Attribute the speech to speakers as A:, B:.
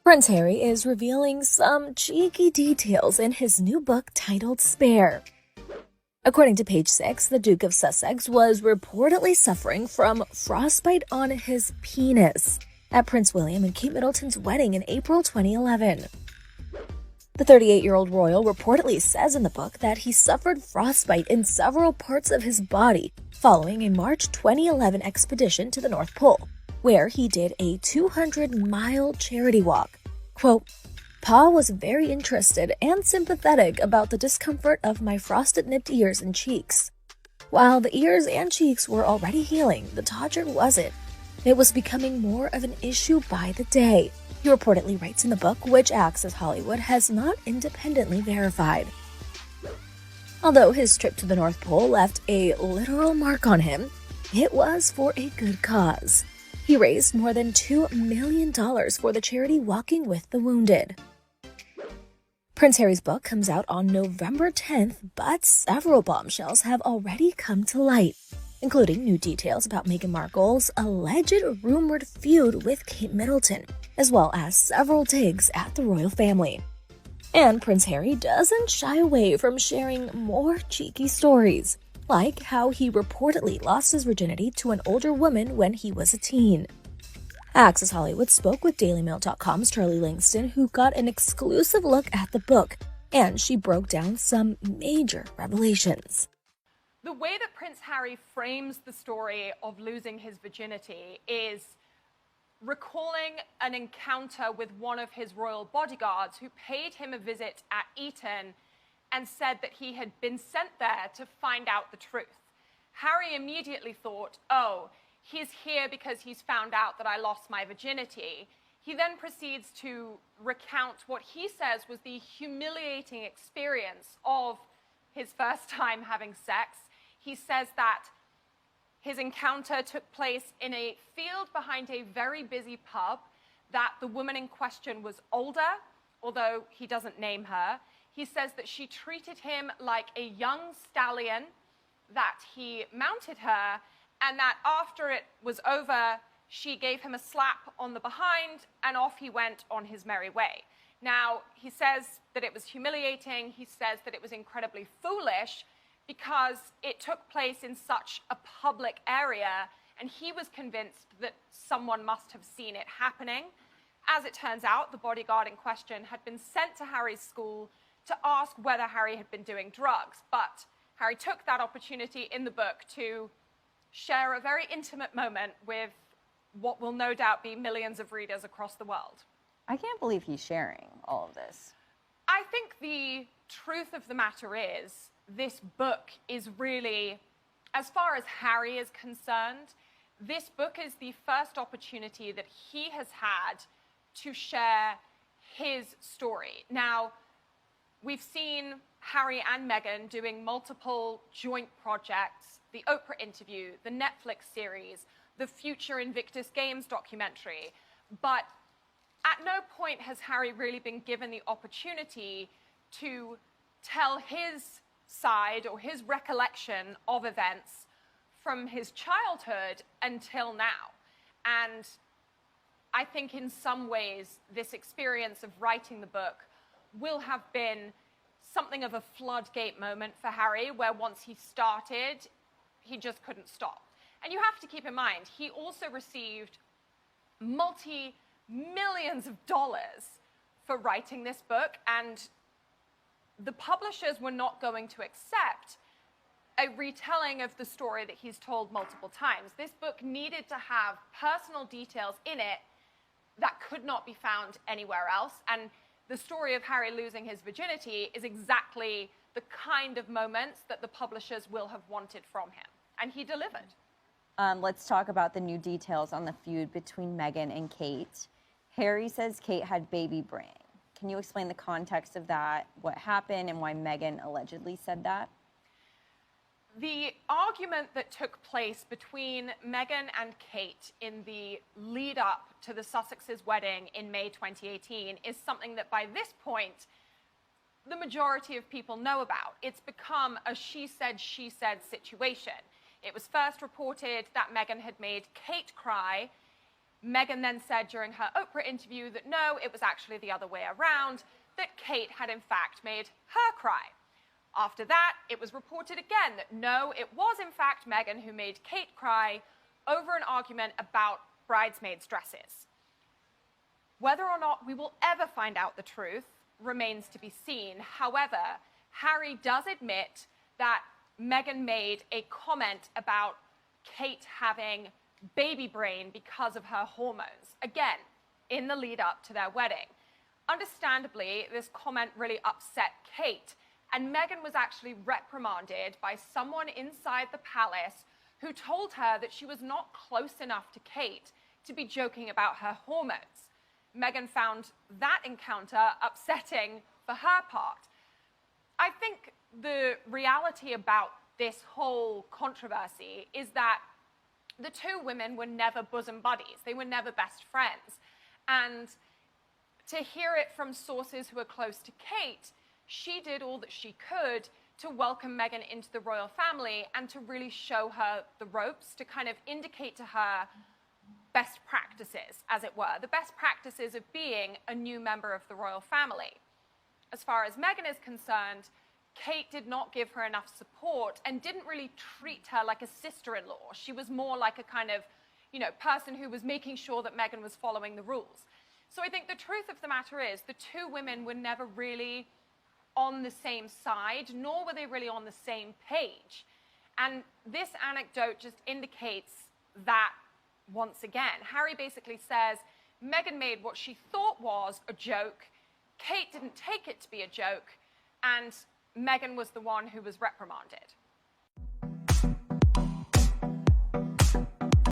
A: Prince Harry is revealing some cheeky details in his new book titled Spare. According to page 6, the Duke of Sussex was reportedly suffering from frostbite on his penis at Prince William and Kate Middleton's wedding in April 2011. The 38-year-old royal reportedly says in the book that he suffered frostbite in several parts of his body following a March 2011 expedition to the North Pole, where he did a 200-mile charity walk. Quote, "Pa was very interested and sympathetic about the discomfort of my frosted-nipped ears and cheeks. While the ears and cheeks were already healing, the todger wasn't. It was becoming more of an issue by the day," he reportedly writes in the book, which Access Hollywood has not independently verified. Although his trip to the North Pole left a literal mark on him, it was for a good cause. He raised more than $2 million for the charity Walking with the Wounded. Prince Harry's book comes out on November 10th, but several bombshells have already come to light, including new details about Meghan Markle's alleged rumored feud with Kate Middleton, as well as several digs at the royal family. And Prince Harry doesn't shy away from sharing more cheeky stories, like how he reportedly lost his virginity to an older woman when he was a teen. Access Hollywood spoke with DailyMail.com's Charlie Langston, who got an exclusive look at the book, and she broke down some major revelations.
B: The way that Prince Harry frames the story of losing his virginity is recalling an encounter with one of his royal bodyguards who paid him a visit at Eton and said that he had been sent there to find out the truth. Harry immediately thought, oh, he's here because he's found out that I lost my virginity. He then proceeds to recount what he says was the humiliating experience of his first time having sex. He says that his encounter took place in a field behind a very busy pub, that the woman in question was older, although he doesn't name her. He says that she treated him like a young stallion, that he mounted her, and that after it was over, she gave him a slap on the behind, and off he went on his merry way. Now, he says that it was humiliating. He says that it was incredibly foolish because it took place in such a public area, and he was convinced that someone must have seen it happening. As it turns out, the bodyguard in question had been sent to Harry's school to ask whether Harry had been doing drugs, but Harry took that opportunity in the book to share a very intimate moment with what will no doubt be millions of readers across the world.
C: I can't believe he's sharing all of this.
B: I think the truth of the matter is, this book is really, as far as Harry is concerned, this book is the first opportunity that he has had to share his story. Now, we've seen Harry and Meghan doing multiple joint projects, the Oprah interview, the Netflix series, the future Invictus Games documentary, but at no point has Harry really been given the opportunity to tell his side or his recollection of events from his childhood until now. And I think in some ways, this experience of writing the book will have been something of a floodgate moment for Harry, where once he started, he just couldn't stop. And you have to keep in mind, he also received multi-millions of dollars for writing this book, and the publishers were not going to accept a retelling of the story that he's told multiple times. This book needed to have personal details in it that could not be found anywhere else. And the story of Harry losing his virginity is exactly the kind of moments that the publishers will have wanted from him. And he delivered.
C: Let's talk about the new details on the feud between Meghan and Kate. Harry says Kate had baby brain. Can you explain the context of that, what happened, and why Meghan allegedly said that?
B: The argument that took place between Meghan and Kate in the lead up to the Sussexes' wedding in May 2018 is something that by this point, the majority of people know about. It's become a she said situation. It was first reported that Meghan had made Kate cry. Meghan then said during her Oprah interview that no, it was actually the other way around, that Kate had in fact made her cry. After that, it was reported again that no, it was in fact Meghan who made Kate cry over an argument about bridesmaids' dresses. Whether or not we will ever find out the truth remains to be seen. However, Harry does admit that Meghan made a comment about Kate having baby brain because of her hormones, again, in the lead up to their wedding. Understandably, this comment really upset Kate, and Meghan was actually reprimanded by someone inside the palace who told her that she was not close enough to Kate to be joking about her hormones. Meghan found that encounter upsetting for her part. I think the reality about this whole controversy is that the two women were never bosom buddies. They were never best friends. And to hear it from sources who are close to Kate, she did all that she could to welcome Meghan into the royal family and to really show her the ropes, to kind of indicate to her best practices, as it were, the best practices of being a new member of the royal family. As far as Meghan is concerned, Kate did not give her enough support and didn't really treat her like a sister-in-law. She was more like a kind of, person who was making sure that Meghan was following the rules. So I think the truth of the matter is the two women were never really on the same side, nor were they really on the same page. And this anecdote just indicates that once again. Harry basically says Meghan made what she thought was a joke, Kate didn't take it to be a joke, and Meghan was the one who was reprimanded.